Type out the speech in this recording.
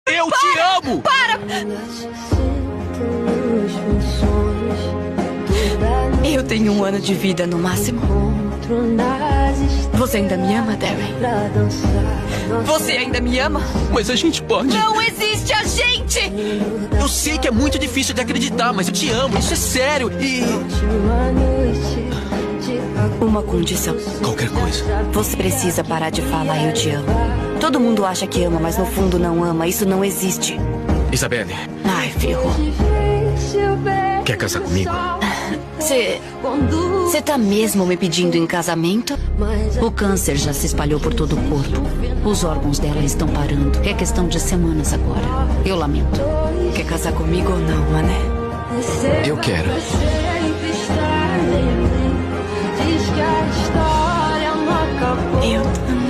Eu te amo! Para! Eu tenho 1 ano de vida no máximo. Você ainda me ama, Darren? Você ainda me ama? Mas a gente pode... Não existe a gente! Eu sei que é muito difícil de acreditar, mas eu te amo, isso é sério e... Uma condição. Qualquer coisa. Você precisa parar de falar eu te amo. Todo mundo acha que ama, mas no fundo não ama. Isso não existe. Isabelle, Ai, ferrou. quer casar comigo? Você tá mesmo me pedindo em casamento? O câncer já se espalhou por todo o corpo. Os órgãos dela estão parando. É questão de semanas agora. Eu lamento. Quer casar comigo ou não, mané? Eu quero. Eu também.